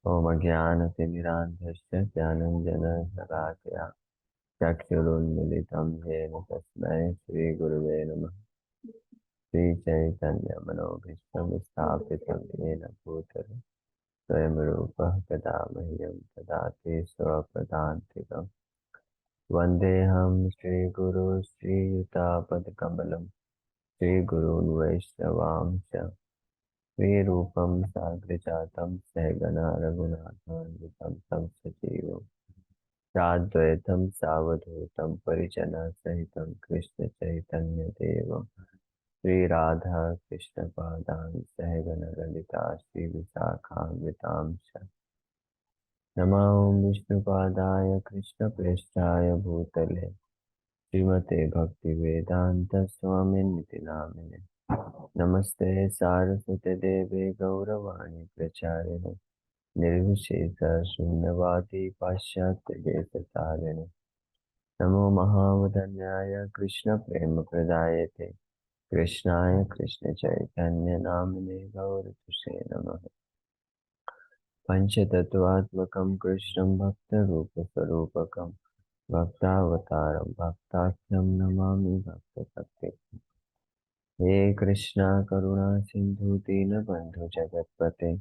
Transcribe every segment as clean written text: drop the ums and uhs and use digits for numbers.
ओम अज्ञानतिमिरान्धस्य ज्ञानञ्जनशलाकया चक्षुरुन्मीलितं येन तस्मै श्रीगुरुवे नमः। श्रीचैतन्यमनोभीष्टं स्थापितं येन भूतले स्वयं रूपः कदा मह्यं ददाति स्वपदान्तिकम्। वन्देऽहं श्रीगुरु श्रीयुतापदकमलं श्रीगुरून् वैष्णवांश्च श्रीरूपं साग्रजातं सहगणा रघुनाथान्वितं तं सजीवम् साद्वैतं सावधूतं परिजनसहितं कृष्णचैतन्यदेवं श्रीराधा कृष्णपादान् सहगणललिता श्रीविशाखान्वितांश्च नमो विष्णुपादाय कृष्णप्रेष्ठाय भूतले श्रीमते भक्तिवेदान्तस्वामिनिति नामिने नमस्ते सारस्वते देवे गौरवाणी प्रचारिणे निर्विशेष शून्यवादी पाश्चात्यदेशतारिणे नमो महावदन्याय कृष्णप्रेमप्रदायते कृष्णाय कृष्णचैतन्यनामिने गौरतुषे नमः। पञ्चतत्त्वात्मकं कृष्णं भक्तरूपस्वरूपकं भक्तावतारं भक्ताख्यं नमामि भक्तभक्तिं। हे कृष्णा करुणा सिन्धु दीनबन्धु जगत्पते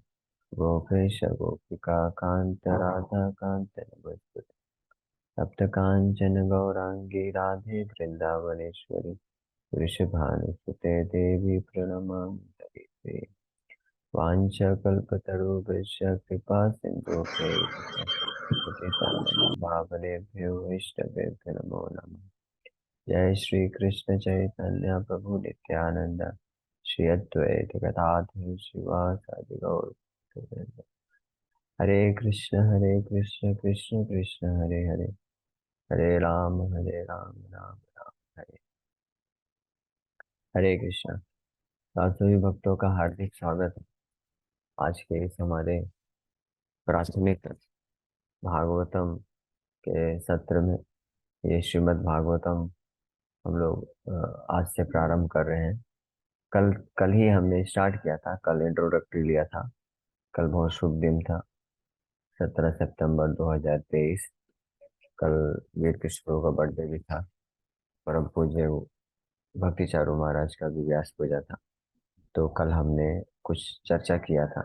गोपेश गोपिका कान्त राधा कान्त नमस्ते सप्त कांचन गौरांगी राधे वृंदावनेश्वरी वृषभानुसुते देवी प्रणमामि हरिप्रिये वाञ्छकल्पतरुभ्यश्च कृपा सिन्धुभ्यैव पतितानां पावनेभ्यो वैष्णवेभ्यो नमो नमः। जय श्री कृष्ण चैतन्य प्रभु नित्यानंद श्री अद्वैत गदाधर शिवासादि गौर भक्तवृंद। हरे कृष्ण कृष्ण कृष्ण हरे हरे हरे राम राम राम हरे हरे कृष्ण। आप सभी भक्तों का हार्दिक स्वागत है आज के इस हमारे प्राथमिक भागवतम के सत्र में। ये श्रीमद् भागवतम हम लोग आज से प्रारंभ कर रहे हैं। कल कल ही हमने स्टार्ट किया था, कल इंट्रोडक्टरी लिया था। कल बहुत शुभ दिन था, 17 सितंबर 2023। कल वीर कृष्ण प्रभु का बर्थडे भी था। परम पूज्य भक्ति चारू महाराज का भी व्यास पूजा था। तो कल हमने कुछ चर्चा किया था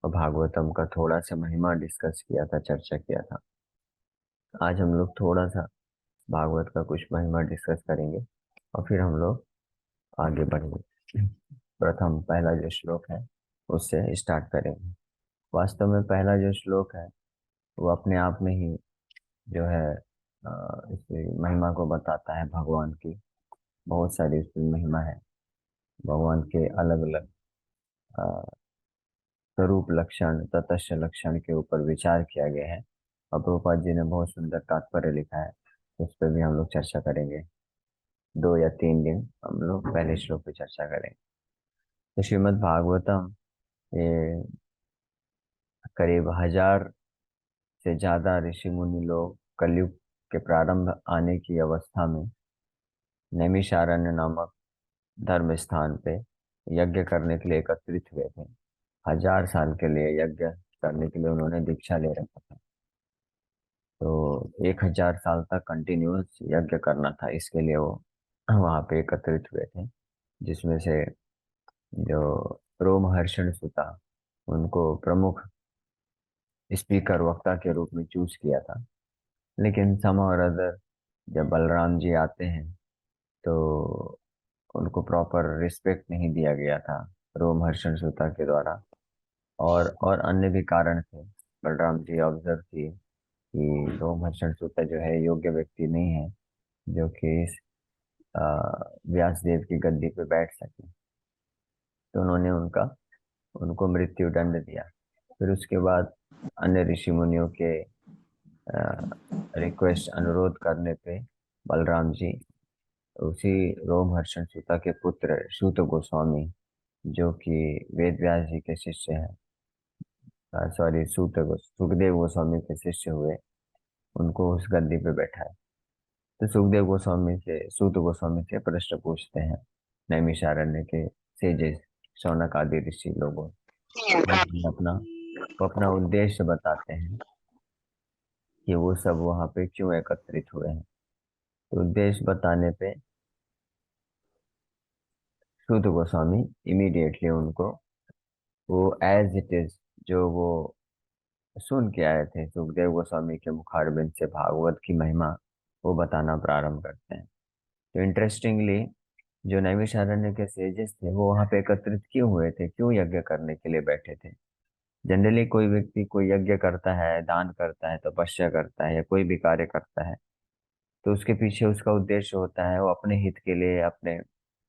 और भागवतम का थोड़ा सा महिमा डिस्कस किया था, चर्चा किया था। आज हम लोग थोड़ा सा भागवत का कुछ महिमा डिस्कस करेंगे और फिर हम लोग आगे बढ़ेंगे। प्रथम पहला जो श्लोक है उससे स्टार्ट करेंगे। वास्तव में पहला जो श्लोक है वो अपने आप में ही जो है इसकी महिमा को बताता है। भगवान की बहुत सारी इसमें महिमा है। भगवान के अलग अलग स्वरूप लक्षण तटस्थ लक्षण के ऊपर विचार किया गया है और प्रभुपाद जी ने बहुत सुंदर तात्पर्य लिखा है। उस पर भी हम लोग चर्चा करेंगे। 2 या 3 दिन हम लोग पहले श्लोक पे चर्चा करेंगे। तो श्रीमद् भागवतम ये करीब 1000 से ज्यादा ऋषि मुनि लोग कलयुग के प्रारंभ आने की अवस्था में नैमिषारण्य नामक धर्म स्थान पे यज्ञ करने के लिए एकत्रित हुए थे। 1000 साल के लिए यज्ञ करने के लिए उन्होंने दीक्षा ले रखा था। तो 1000 साल तक कंटिन्यूअस यज्ञ करना था, इसके लिए वो वहां पे एकत्रित हुए थे। जिसमें से जो रोमहर्षण सुता उनको प्रमुख स्पीकर वक्ता के रूप में चूज किया था। लेकिन सम और अदर जब बलराम जी आते हैं तो उनको प्रॉपर रिस्पेक्ट नहीं दिया गया था रोमहर्षण सुता के द्वारा। और अन्य भी कारण थे। बलराम जी ऑब्जर्व किए कि रोमहर्षण सुता जो है योग्य व्यक्ति नहीं है जो कि इस व्यास देव की गद्दी पे बैठ सके। तो उन्होंने उनको मृत्यु दंड दिया। फिर उसके बाद अन्य ऋषि मुनियों के रिक्वेस्ट अनुरोध करने पे बलराम जी उसी रोमहर्षण सूता के पुत्र सूत गोस्वामी जो कि वेद व्यास जी के शिष्य हैं, सॉरी सुखदेव गोस्वामी के शिष्य हुए, उनको उस गद्दी पे बैठाए। तो सुखदेव गोस्वामी से सूत गोस्वामी से प्रश्न पूछते हैं नैमिषारण्य के सेजेस शौनक आदि ऋषि लोगों। उन्होंने अपना वो अपना उद्देश्य बताते हैं कि वो सब वहाँ पे क्यों एकत्रित हुए हैं। तो उद्देश्य बताने पे सूत गोस्वामी इमीडिएटली उनको वो एज इट इज, जो वो सुन के आए थे सुखदेव गोस्वामी के मुखारबिंद से, भागवत की महिमा वो बताना प्रारंभ करते हैं। तो इंटरेस्टिंगली, जो नैमिषारण्य के सेजेस थे वो वहां पे एकत्रित क्यों हुए थे, क्यों यज्ञ करने के लिए बैठे थे। जनरली कोई व्यक्ति कोई यज्ञ करता है, दान करता है, तपस्या करता है, या कोई भी कार्य करता है, तो उसके पीछे उसका उद्देश्य होता है वो अपने हित के लिए, अपने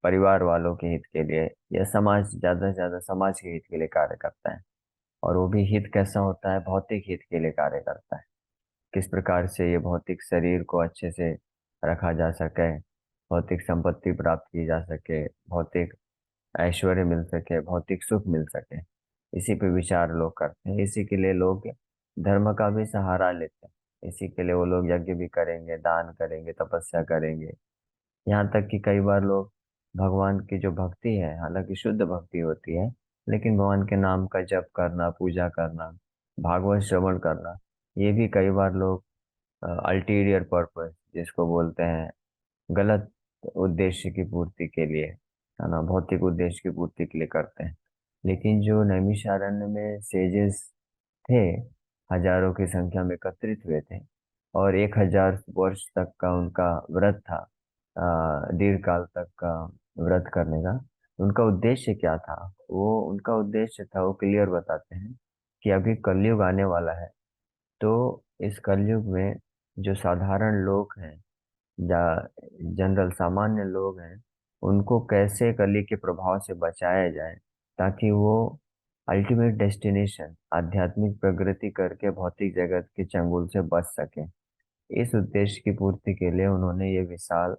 परिवार वालों के हित के लिए, या समाज, ज्यादा से ज्यादा समाज के हित के लिए कार्य करता है। और वो भी हित कैसा होता है, भौतिक हित के लिए कार्य करता है। किस प्रकार से ये भौतिक शरीर को अच्छे से रखा जा सके, भौतिक संपत्ति प्राप्त की जा सके, भौतिक ऐश्वर्य मिल सके, भौतिक सुख मिल सके, इसी पे विचार लोग करते हैं। इसी के लिए लोग धर्म का भी सहारा लेते हैं। इसी के लिए वो लोग यज्ञ भी करेंगे, दान करेंगे, तपस्या करेंगे। यहाँ तक कि कई बार लोग भगवान की जो भक्ति है, हालांकि शुद्ध भक्ति होती है, लेकिन भगवान के नाम का जप करना, पूजा करना, भागवत श्रवण करना, ये भी कई बार लोग अल्टीरियर पर्पस जिसको बोलते हैं, गलत उद्देश्य की पूर्ति के लिए, है ना, भौतिक उद्देश्य की पूर्ति के लिए करते हैं। लेकिन जो नैमिषारण्य में सेजेस थे, हजारों की संख्या में एकत्रित हुए थे, और 1000 वर्ष तक का उनका व्रत था, दीर्घ काल तक का व्रत करने का। उनका उद्देश्य क्या था, वो उनका उद्देश्य था, वो क्लियर बताते हैं कि अभी कलयुग आने वाला है। तो इस कलयुग में जो साधारण लोग हैं, या जनरल सामान्य लोग हैं, उनको कैसे कली के प्रभाव से बचाया जाए, ताकि वो अल्टीमेट डेस्टिनेशन आध्यात्मिक प्रगति करके भौतिक जगत के चंगुल से बच सके। इस उद्देश्य की पूर्ति के लिए उन्होंने ये विशाल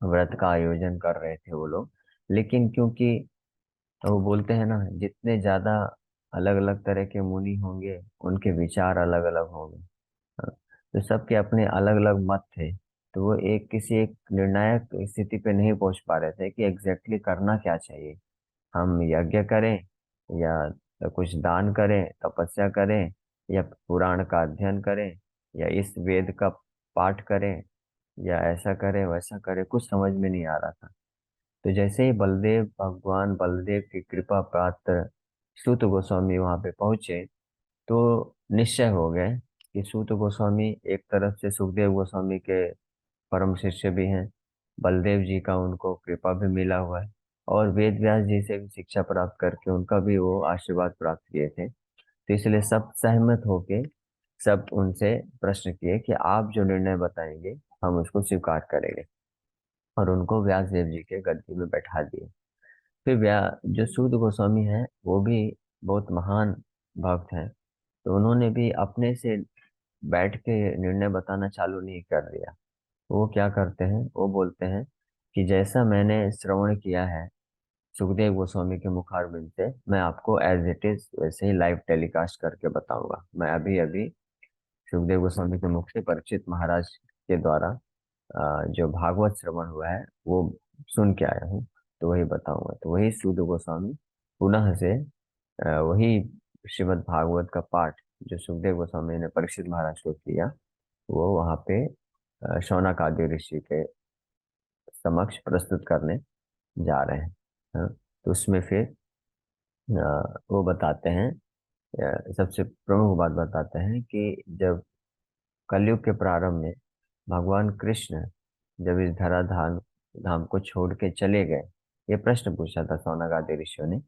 व्रत का आयोजन कर रहे थे वो लोग। लेकिन क्योंकि वो बोलते हैं ना, जितने ज्यादा अलग अलग तरह के मुनि होंगे, उनके विचार अलग अलग होंगे। हाँ, तो सबके अपने अलग अलग मत थे। तो वो एक किसी एक निर्णायक स्थिति पे नहीं पहुंच पा रहे थे कि एग्जैक्टली करना क्या चाहिए। हम यज्ञ करें, या कुछ दान करें, तपस्या करें, या पुराण का अध्ययन करें, या इस वेद का पाठ करें, या ऐसा करें वैसा करें, कुछ समझ में नहीं आ रहा था। तो जैसे ही बलदेव, भगवान बलदेव की कृपा पात्र सूत गोस्वामी वहां पे पहुंचे, तो निश्चय हो गए कि सूत गोस्वामी एक तरफ से सुखदेव गोस्वामी के परम शिष्य भी हैं, बलदेव जी का उनको कृपा भी मिला हुआ है, और वेद व्यास जी से भी शिक्षा प्राप्त करके उनका भी वो आशीर्वाद प्राप्त किए थे। तो इसलिए सब सहमत होके सब उनसे प्रश्न किए कि आप जो निर्णय बताएंगे हम उसको स्वीकार करेंगे, और उनको व्यास देव जी के गद्दी में बैठा दिए। फिर जो सूत गोस्वामी हैं वो भी बहुत महान भक्त हैं। तो उन्होंने भी अपने से बैठ के निर्णय बताना चालू नहीं कर दिया। वो क्या करते हैं, वो बोलते हैं कि जैसा मैंने श्रवण किया है सुखदेव गोस्वामी के मुखारबिंद से, मैं आपको एज इट इज वैसे ही लाइव टेलीकास्ट करके बताऊंगा। मैं अभी अभी सुखदेव गोस्वामी के मुख से परीक्षित महाराज के द्वारा जो भागवत श्रवण हुआ है वो सुन के आया हूँ, तो वही बताऊंगा। तो वही सूत गोस्वामी पुनः से वही श्रीमद् भागवत का पाठ जो सुखदेव गोस्वामी ने परीक्षित महाराज को किया, वो वहाँ पे शौनक आदि ऋषि के समक्ष प्रस्तुत करने जा रहे हैं। हाँ, तो उसमें फिर वो बताते हैं, सबसे प्रमुख बात बताते हैं कि जब कलयुग के प्रारंभ में भगवान कृष्ण जब इस धरा धाम धाम को छोड़ के चले गए, ये प्रश्न पूछा था शौनक आदि ऋषियों ने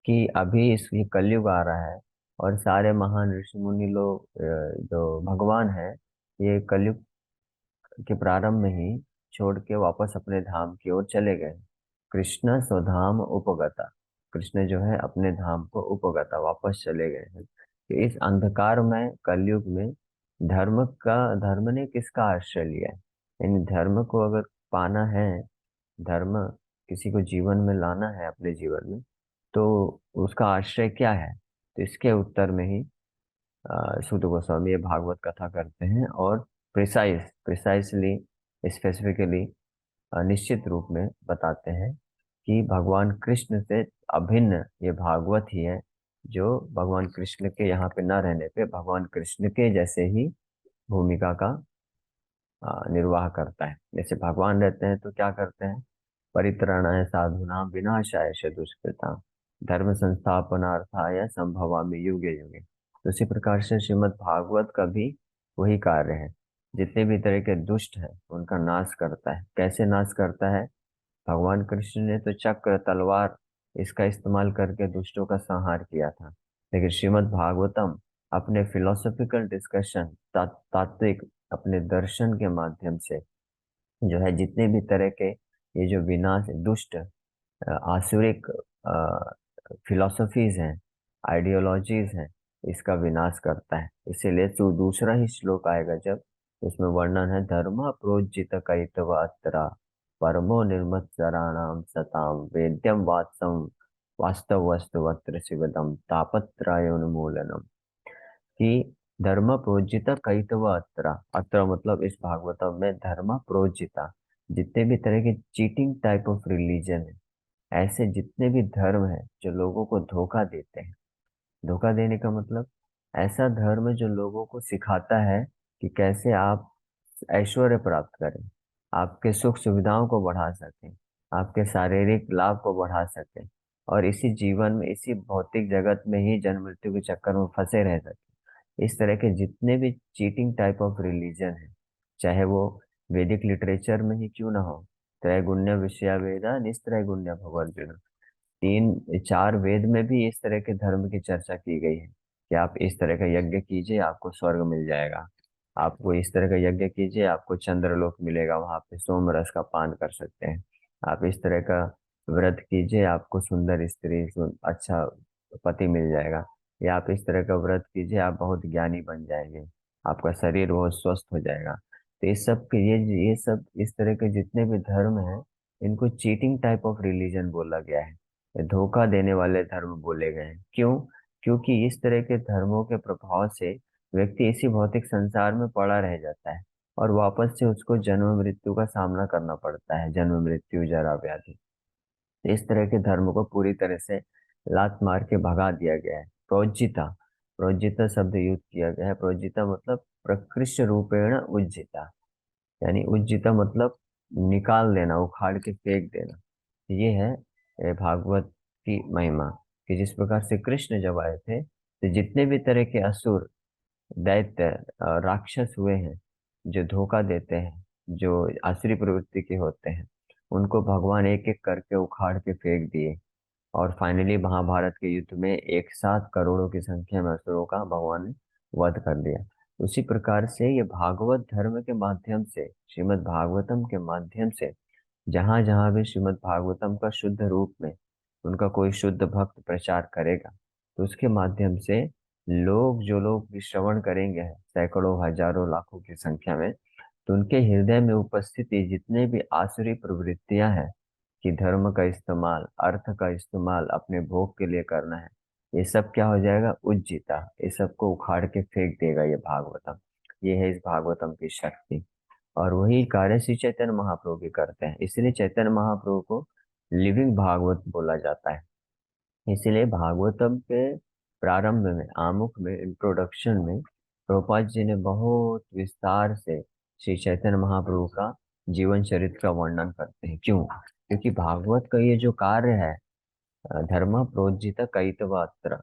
कि अभी इस ये कलयुग आ रहा है, और सारे महान ऋषि मुनि लोग, जो भगवान है, ये कलयुग के प्रारंभ में ही छोड़ के वापस अपने धाम की ओर चले गए। कृष्ण स्वधाम उपगता, कृष्ण जो है अपने धाम को उपगता वापस चले गए हैं। तो इस अंधकार में कलयुग में धर्म ने किसका आश्रय लिया है, यानी धर्म को अगर पाना है, धर्म किसी को जीवन में लाना है अपने जीवन में, तो उसका आश्रय क्या है। तो इसके उत्तर में ही सूत गोस्वामी ये भागवत कथा करते हैं, और प्रिसाइसली, स्पेसिफिकली, निश्चित रूप में बताते हैं कि भगवान कृष्ण से अभिन्न ये भागवत ही है, जो भगवान कृष्ण के यहाँ पे न रहने पे भगवान कृष्ण के जैसे ही भूमिका का निर्वाह करता है। जैसे भगवान रहते हैं तो क्या करते हैं, परित्राणाय साधूनां विनाशाय च दुष्कृतां धर्म संस्थापनार्थाय संभवामि युगे युगे। तो उसी प्रकार से श्रीमद् भागवत का भी वही कार्य है। जितने भी तरह के दुष्ट है उनका नाश करता है। कैसे नाश करता है, भगवान कृष्ण ने तो चक्र तलवार इसका इस्तेमाल करके दुष्टों का संहार किया था, लेकिन श्रीमद् भागवतम अपने फिलोसॉफिकल डिस्कशन, तात्विक अपने दर्शन के माध्यम से जो है जितने भी तरह के ये जो विनाश दुष्ट आसुरिक फिलोसफीज हैं, आइडियोलॉजीज हैं, इसका विनाश करता है। इसीलिए तो दूसरा ही श्लोक आएगा जब, उसमें वर्णन है धर्म प्रोज्जित कैतव अत्र परमो निर्मत्सराणाम सताम वेद्यम वात्सम वास्तव वस्तु वक्त्र शिवदम तापत्रयोन्मूलनम। कि धर्म प्रोज्जिता कैतव अत्र, अत्र मतलब इस भागवतम में धर्म प्रोज्जिता, जितने भी तरह के चीटिंग टाइप ऑफ रिलीजन है, ऐसे जितने भी धर्म है जो लोगों को धोखा देते हैं। धोखा देने का मतलब ऐसा धर्म जो लोगों को सिखाता है कि कैसे आप ऐश्वर्य प्राप्त करें, आपके सुख सुविधाओं को बढ़ा सकें, आपके शारीरिक लाभ को बढ़ा सकें, और इसी जीवन में इसी भौतिक जगत में ही जन्म मृत्यु के चक्कर में फंसे रह सकें। इस तरह के जितने भी चीटिंग टाइप ऑफ रिलीजन है, चाहे वो वैदिक लिटरेचर में ही क्यों ना हो, त्रैगुण्य विषया वेदा निस्त्रैगुण्य भगवद्गीता, तीन चार वेद में भी इस तरह के धर्म की चर्चा की गई है कि आप इस तरह का यज्ञ कीजिए आपको स्वर्ग मिल जाएगा, आपको इस तरह का यज्ञ कीजिए आपको चंद्रलोक मिलेगा, वहां पे सोम रस का पान कर सकते हैं, आप इस तरह का व्रत कीजिए आपको सुंदर स्त्री अच्छा पति मिल जाएगा, या आप इस तरह का व्रत कीजिए आप बहुत ज्ञानी बन जाएंगे, आपका शरीर बहुत स्वस्थ हो जाएगा। तो इस सब के ये सब इस तरह के जितने भी धर्म हैं, इनको चीटिंग टाइप ऑफ रिलीजन बोला गया है, ये धोखा देने वाले धर्म बोले गए हैं। क्यों? क्योंकि इस तरह के धर्मों के प्रभाव से व्यक्ति इसी भौतिक संसार में पड़ा रह जाता है और वापस से उसको जन्म मृत्यु का सामना करना पड़ता है, जन्म मृत्यु जरा व्याधि। इस तरह के धर्म को पूरी तरह से लात मार के भगा दिया गया है। प्रोज्जिता, प्रोज्जिता शब्द यूज किया गया है। प्रोज्जिता मतलब प्रकृष्ट रूपेण उज्जिता, यानी उज्जिता मतलब निकाल देना, उखाड़ के फेंक देना। ये है भागवत की महिमा, कि जिस प्रकार से कृष्ण जब आए थे तो जितने भी तरह के असुर दैत्य राक्षस हुए हैं जो धोखा देते हैं, जो आसुरी प्रवृत्ति के होते हैं, उनको भगवान एक एक करके उखाड़ के फेंक दिए। और फाइनली महाभारत के युद्ध में एक साथ करोड़ों की संख्या में असुरों का भगवान ने वध कर दिया। उसी प्रकार से ये भागवत धर्म के माध्यम से, श्रीमद् भागवतम के माध्यम से, जहां जहां भी श्रीमद् भागवतम का शुद्ध रूप में उनका कोई शुद्ध भक्त प्रचार करेगा, तो उसके माध्यम से लोग, जो लोग भी श्रवण करेंगे सैकड़ों हजारों लाखों की संख्या में, तो उनके हृदय में उपस्थित ये जितने भी आसुरी प्रवृत्तियां हैं कि धर्म का इस्तेमाल, अर्थ का इस्तेमाल अपने भोग के लिए करना है, ये सब क्या हो जाएगा, उज्जीता, ये सबको उखाड़ के फेंक देगा ये भागवतम। ये है इस भागवतम की शक्ति। और वही कार्य श्री चैतन्य महाप्रभु भी करते हैं, इसलिए चैतन्य महाप्रभु को लिविंग भागवत बोला जाता है। इसलिए भागवतम के प्रारंभ में, आमुख में, इंट्रोडक्शन में प्रभुपाद जी ने बहुत विस्तार से श्री चैतन्य महाप्रभु का जीवन चरित्र का वर्णन करते हैं। क्यों? क्योंकि भागवत का ये जो कार्य है, धर्म प्रोज्जित कैतवत्र,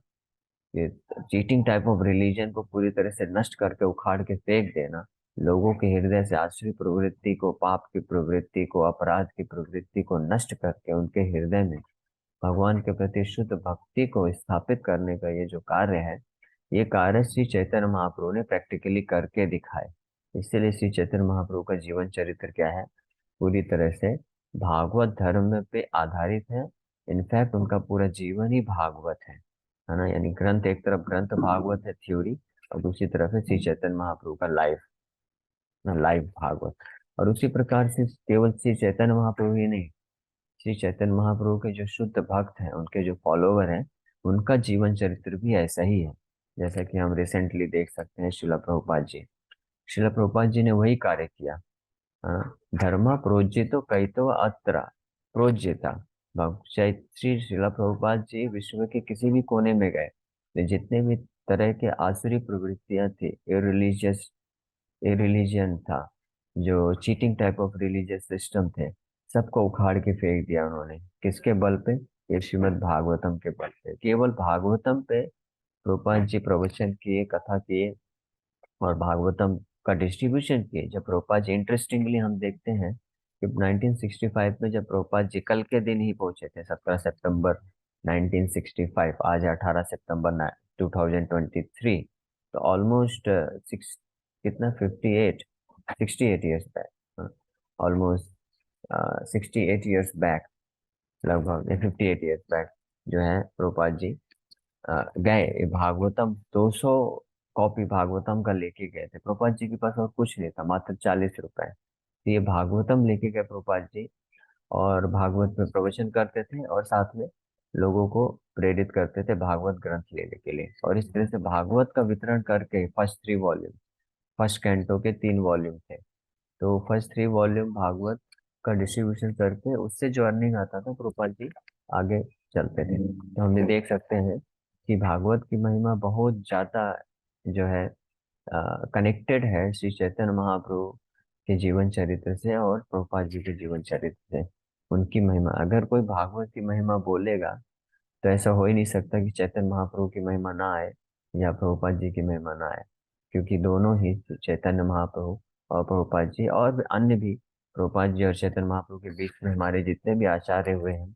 ये चीटिंग टाइप ऑफ रिलीजन को पूरी तरह से नष्ट करके उखाड़ के फेंक देना, लोगों के हृदय से आसुरी प्रवृत्ति को, पाप की प्रवृत्ति को, अपराध की प्रवृत्ति को नष्ट करके उनके हृदय में भगवान के प्रति शुद्ध भक्ति को स्थापित करने का ये जो कार्य है, ये कार्य श्री चैतन्य महाप्रभु ने प्रैक्टिकली करके दिखाए। इसीलिए श्री चैतन्य महाप्रभु का जीवन चरित्र क्या है, पूरी तरह से भागवत धर्म पे आधारित है। इनफैक्ट उनका पूरा जीवन ही भागवत है ना। यानी ग्रंथ, एक तरफ ग्रंथ भागवत है थ्योरी, और दूसरी तरफ है श्री चैतन्य महाप्रभु का लाइफ, लाइव भागवत। और उसी प्रकार से केवल श्री चैतन्य महाप्रभु ही नहीं, श्री चैतन्य महाप्रभु के जो शुद्ध भक्त हैं, उनके जो फॉलोवर हैं, उनका जीवन चरित्र भी ऐसा ही है। जैसा कि हम रिसेंटली देख सकते हैं शिला प्रभुपाद जी, शिला प्रभुपाद जी ने वही कार्य किया। धर्म प्रोज्जितो कैतव अत्र प्रोज्जिता। श्री शिला प्रभुपाद जी विश्व के किसी भी कोने में गए, तो जितने भी तरह के आसुरी प्रवृत्तियां थी, ये रिलीजन था, जो cheating type of religious system थे, सबको उखाड़ के फेंक दिया उन्होंने। किसके बल पे? ये श्रीमद् भागवतम के बल पे। केवल भागवतम पे प्रभुपाद जी प्रवचन किए, कथा किए और भागवतम का डिस्ट्रीब्यूशन किए। जब प्रभुपाद जी, इंटरेस्टिंगली हम देखते हैं कि 1965 में जब प्रभुपाद जी कल के दिन ही पहुंचे थे, 17 सितंबर 1965, आज है 18 सितंबर 2023, तो ऑलमोस्ट सिक्स, कितना, 68 years back, almost 68 years back, लगभग 58 ईयर्स बैक जो है प्रभुपाद जी गए। भागवतम 200 कॉपी भागवतम का लेके गए थे। प्रभुपाद जी के पास और कुछ नहीं था, मात्र 40 रुपए। तो ये भागवतम लेके गए प्रभुपाद जी, और भागवत में प्रवचन करते थे और साथ में लोगों को प्रेरित करते थे भागवत ग्रंथ लेने के लिए। और इस तरह से भागवत का वितरण करके फर्स्ट 3 वॉल्यूम, फर्स्ट कैंटो के 3 वॉल्यूम थे, तो फर्स्ट 3 वॉल्यूम भागवत का डिस्ट्रीब्यूशन करके उससे जो अर्निंग आता था प्रभुपाद जी आगे चलते थे। तो हम ये देख सकते हैं कि भागवत की महिमा बहुत ज्यादा जो है कनेक्टेड है श्री चैतन्य महाप्रभु के जीवन चरित्र से और प्रभुपाद जी के जीवन चरित्र से। उनकी महिमा, अगर कोई भागवत की महिमा बोलेगा तो ऐसा हो ही नहीं सकता कि चैतन्य महाप्रभु की महिमा ना आए या प्रभुपाद जी की महिमा ना आए, क्योंकि दोनों ही, चैतन्य महाप्रभु और प्रभुपाद जी और भी अन्य भी, प्रभुपाद जी और चैतन्य महाप्रभु के बीच में हमारे जितने भी आचार्य हुए हैं,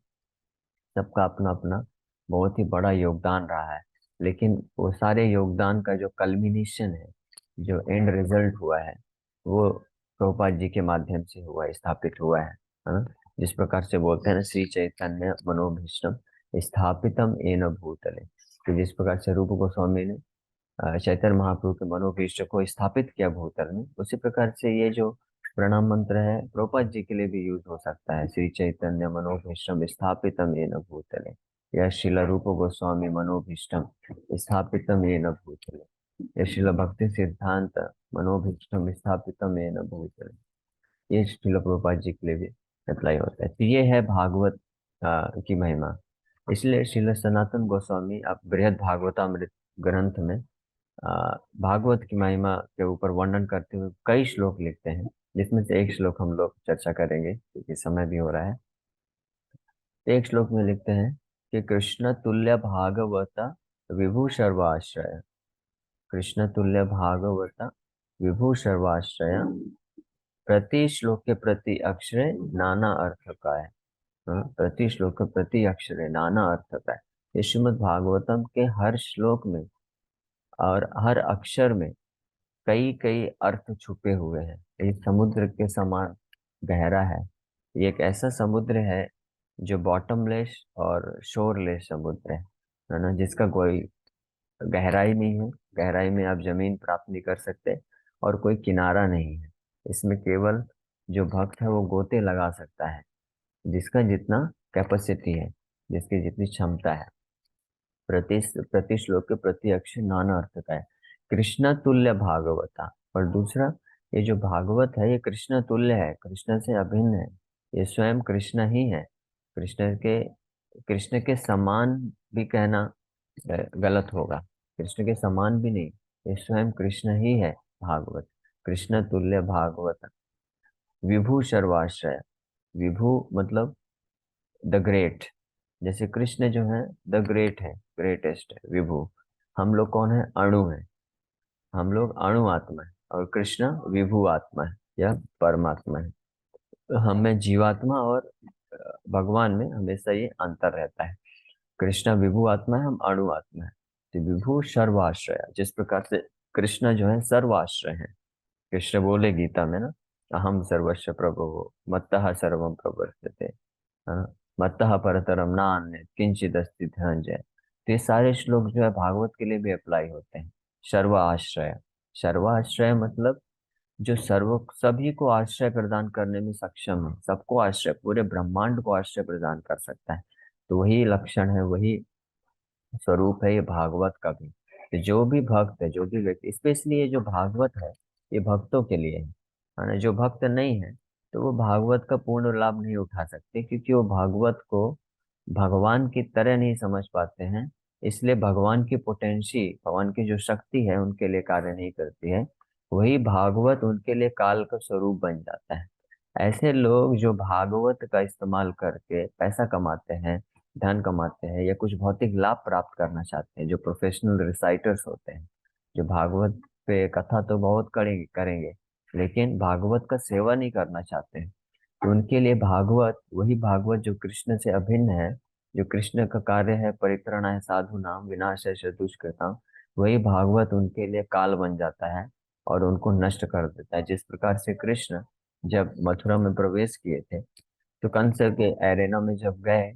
सबका अपना अपना बहुत ही बड़ा योगदान रहा है। लेकिन वो सारे योगदान का जो कल्मिनेशन है, जो एंड रिजल्ट हुआ है, वो प्रभुपाद जी के माध्यम से हुआ है, स्थापित हुआ है ना। जिस प्रकार से बोलते हैं ना, श्री चैतन्य मनोभीष्टम स्थापितम येन भूतले, तो जिस प्रकार से रूप गोस्वामी ने चैतन्य महाप्रभु के मनोभीष्ट को स्थापित किया भूतल में, उसी प्रकार से ये जो प्रणाम मंत्र है प्रभुपाद जी के लिए भी यूज हो सकता है। श्री चैतन्य मनोभीष्टम स्थापितम येन भूतले, या श्रील रूप गोस्वामी मनोभीष्टम स्थापितम येन भूतले, या श्रील भक्ति सिद्धांत मनोभीष्टम स्थापितम येन भूतले, ये श्रील प्रभुपाद जी के लिए भी अप्लाई होता है। तो ये है भागवत की महिमा। इसलिए श्रील सनातन गोस्वामी अब बृहद भागवतामृत ग्रंथ में भागवत की महिमा के ऊपर वर्णन करते हुए कई श्लोक लिखते हैं, जिसमें से एक श्लोक हम लोग चर्चा करेंगे क्योंकि समय भी हो रहा है। तो एक श्लोक में लिखते हैं कि कृष्ण तुल्य भागवत विभु सर्वाश्रय, कृष्ण तुल्य भागवत विभु सर्वाश्रय, प्रति श्लोक के प्रति अक्षर नाना अर्थ का है। प्रति श्लोक के प्रति अक्षर नाना अर्थ का है। ये श्रीमद् भागवतम के हर श्लोक में और हर अक्षर में कई कई अर्थ छुपे हुए हैं। ये समुद्र के समान गहरा है। ये एक ऐसा समुद्र है जो बॉटमलेस और शोरलेस समुद्र है ना, जिसका कोई गहराई नहीं है, गहराई में आप जमीन प्राप्त नहीं कर सकते, और कोई किनारा नहीं है। इसमें केवल जो भक्त है वो गोते लगा सकता है, जिसका जितना कैपेसिटी है, जिसकी जितनी क्षमता है। प्रति प्रति श्लोक के प्रति अक्षर नाना अर्थ का है। कृष्ण तुल्य भागवता, और दूसरा, ये जो भागवत है ये कृष्ण तुल्य है, कृष्ण से अभिन्न है। ये स्वयं कृष्ण ही है। कृष्ण के कृष्ण के समान भी कहना गलत होगा। कृष्ण के समान भी नहीं, ये स्वयं कृष्ण ही है भागवत। कृष्ण तुल्य भागवत विभु सर्वाश्रय, विभु मतलब द ग्रेट। जैसे कृष्ण जो है द ग्रेट है, ग्रेटेस्ट है, विभु। हम लोग कौन है? अणु है। हम लोग अणु आत्मा है और कृष्ण विभु आत्मा है या परमात्मा है। तो हमें जीवात्मा और भगवान में हमेशा ये अंतर रहता है। कृष्ण विभु आत्मा है, हम अणु आत्मा है। तो विभु सर्वाश्रय, जिस प्रकार से कृष्ण जो है सर्वाश्रय है। कृष्ण बोले गीता में ना, अहम सर्वस्व प्रभु मत्तः सर्वम प्रवर्तते, हाँ, मत्तः परतरम नान्य किंचित अस्ति धनंजय। तो ये सारे श्लोक जो है भागवत के लिए भी अप्लाई होते हैं। सर्व आश्रय, सर्व आश्रय मतलब जो सर्व सभी को आश्रय प्रदान करने में सक्षम है, सबको आश्रय, पूरे ब्रह्मांड को आश्रय प्रदान कर सकता है। तो वही लक्षण है, वही स्वरूप है ये भागवत का भी। तो जो भी भक्त है, जो भी व्यक्ति, स्पेशली ये जो भागवत है ये भक्तों के लिए है ना। जो भक्त नहीं है तो वो भागवत का पूर्ण लाभ नहीं उठा सकते, क्योंकि वो भागवत को भगवान की तरह नहीं समझ पाते हैं, इसलिए भगवान की पोटेंसी, भगवान की जो शक्ति है उनके लिए कार्य नहीं करती है। वही भागवत उनके लिए काल का स्वरूप बन जाता है। ऐसे लोग जो भागवत का इस्तेमाल करके पैसा कमाते हैं, धन कमाते हैं, या कुछ भौतिक लाभ प्राप्त करना चाहते हैं, जो प्रोफेशनल रिसाइटर्स होते हैं, जो भागवत पे कथा तो बहुत करेंगे करेंगे लेकिन भागवत का सेवा नहीं करना चाहते हैं, तो उनके लिए भागवत, वही भागवत जो कृष्ण से अभिन्न है, जो कृष्ण का कार्य है परित्राणाय साधूनां विनाशाय दुष्कृतां, वही भागवत उनके लिए काल बन जाता है और उनको नष्ट कर देता है। जिस प्रकार से कृष्ण जब मथुरा में प्रवेश किए थे, तो कंस के एरेना में जब गए,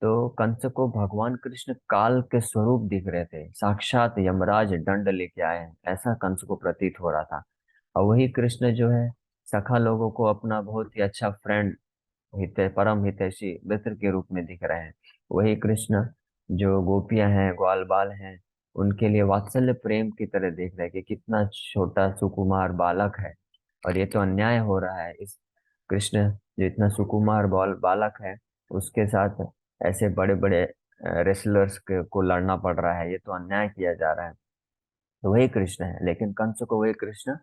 तो कंस को भगवान कृष्ण काल के स्वरूप दिख रहे थे, साक्षात यमराज दंड लेके आए हैं, ऐसा कंस को प्रतीत हो रहा था। और वही कृष्ण जो है सखा लोगों को अपना बहुत ही अच्छा फ्रेंड, परम हितैषी मित्र के रूप में दिख रहे हैं। वही कृष्ण जो गोपियां हैं, ग्वाल बाल हैं, उनके लिए वात्सल्य प्रेम की तरह देख रहे हैं कि कितना छोटा सुकुमार बालक है, और ये तो अन्याय हो रहा है। इस कृष्ण जो इतना सुकुमार बालक है, उसके साथ ऐसे बड़े बड़े रेसलर्स को लड़ना पड़ रहा है, ये तो अन्याय किया जा रहा है। तो वही कृष्ण है, लेकिन कंस को वही कृष्ण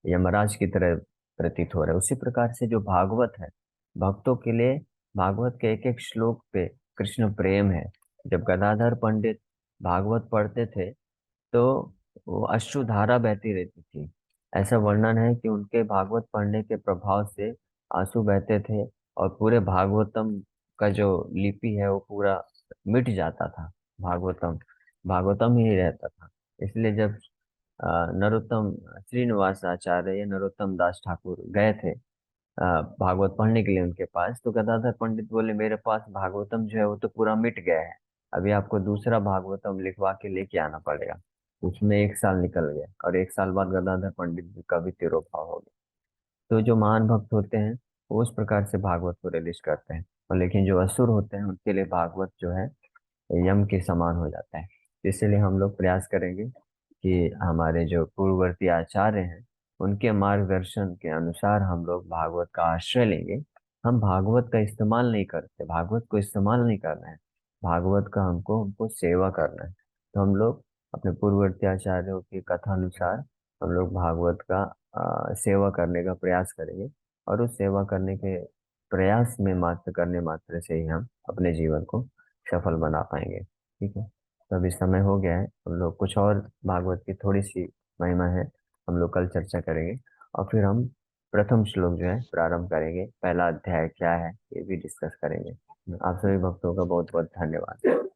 यमराज की तरह प्रतीत हो रहा है। उसी प्रकार से जो भागवत है, भक्तों के लिए भागवत के एक एक श्लोक पे कृष्ण प्रेम है। जब गदाधर पंडित भागवत पढ़ते थे, तो वो अश्रुधारा बहती रहती थी। ऐसा वर्णन है कि उनके भागवत पढ़ने के प्रभाव से आंसू बहते थे, और पूरे भागवतम का जो लिपि है वो पूरा मिट जाता था। भागवतम भागवतम ही रहता था। इसलिए जब नरोत्तम श्रीनिवास आचार्य या नरोत्तम दास ठाकुर गए थे भागवत पढ़ने के लिए उनके पास, तो गदाधर पंडित बोले मेरे पास भागवतम जो है वो तो पूरा मिट गया है, अभी आपको दूसरा भागवतम लिखवा के लेके आना पड़ेगा। उसमें एक साल निकल गया, और एक साल बाद गदाधर पंडित जी का भी तिरोभाव हो गया। तो जो महान भक्त होते हैं वो उस प्रकार से भागवत को रिलीज करते हैं, और लेकिन जो असुर होते हैं उनके लिए भागवत जो है यम के समान हो जाता है। इसलिए हम लोग प्रयास करेंगे कि हमारे जो पूर्ववर्ती आचार्य हैं उनके मार्गदर्शन के अनुसार हम लोग भागवत का आश्रय लेंगे। हम भागवत का इस्तेमाल नहीं करते, भागवत को इस्तेमाल नहीं करना है, भागवत का हमको हमको सेवा करना है। तो हम लोग अपने पूर्ववर्ती आचार्यों की कथा अनुसार हम लोग भागवत का सेवा करने का प्रयास करेंगे, और उस सेवा करने के प्रयास में मात्र करने मात्र से ही हम अपने जीवन को सफल बना पाएंगे। ठीक है, तो अभी समय हो गया है, हम लोग कुछ और भागवत की थोड़ी सी महिमा है, हम लोग कल चर्चा करेंगे। और फिर हम प्रथम श्लोक जो है प्रारंभ करेंगे, पहला अध्याय क्या है ये भी डिस्कस करेंगे। आप सभी भक्तों का बहुत बहुत धन्यवाद।